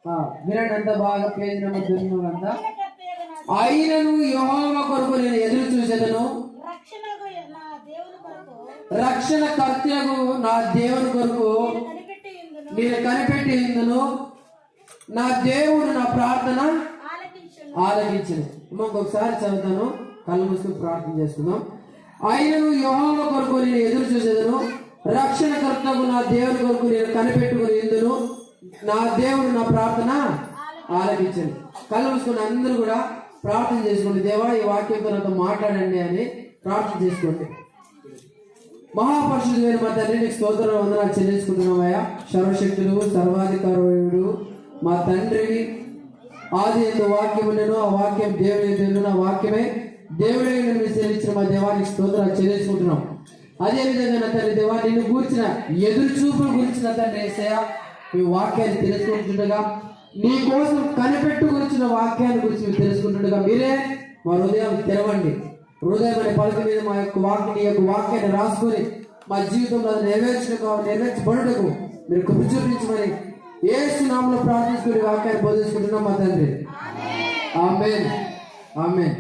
వినండి అంత బాగా పేజ్ నెంబర్ 9 అంతా. అయినను యెహోవా కొరకు నేను ఎదురు చూసేదను, రక్షణ కర్తయగు నా దేవుని కొరకు నేను కనిపెట్టి ఉందును. నా దేవుడు నా ప్రార్థన ఆలకించను. ఇంకొకసారి చదువుతాను, కళ్ళు మూసుకుని ప్రార్థన చేసుకుందాం. ఆయనను యెహోవా కొరకు నేను ఎదురు చూసేదను, రక్షణ కర్తకు నా దేవుని కొరకు నేను కనిపెట్టుకుని ఎందును. నా దేవుడు నా ప్రార్థన ఆలకించను. కళ్ళు మూసుకుని అందరూ కూడా ప్రార్థన చేసుకోండి. దేవా, ఈ వాక్యంతో నాతో మాట్లాడండి అని ప్రార్థన చేసుకోండి. మహాపరిశుద్ధుడైన మా తండ్రి, నీకు స్తోత్రం వందనాలు చెల్లించుకుంటున్నామయ్యా. సర్వశక్తుడు సర్వాధికారుడు మా తండ్రివి. ఆది ఎందు వాక్యం ఉండెను, ఆ వాక్యం దేవుని తెలుగు, ఆ వాక్యమే దేవుడే మీరు చెల్లించిన మా దేవానికి స్తోత్రాలు చెల్లించుకుంటున్నాం. అదేవిధంగా నా తండ్రి దేవా, నిన్ను గురించిన ఎదురు చూపుల గురించిన తండ్రి యేసయ్య మీ వాక్యాన్ని తెలుసుకుంటుండగా, నీ కోసం కనిపెట్టు గురించిన వాక్యాన్ని గురించి మీరు తెలుసుకుంటుండగా మీరే మా హృదయాన్ని తెరవండి. హృదయం అనే పలక మీద మా యొక్క వాక్యాన్ని రాసుకొని మా జీవితంలో నెరవేర్చబడుటకు మీరు కృప చూపించమని యేసు నామములో ప్రార్థించుకుని వాక్యాన్ని బోధించుకుంటున్నాం మా తండ్రి. ఆమేన్, ఆమేన్.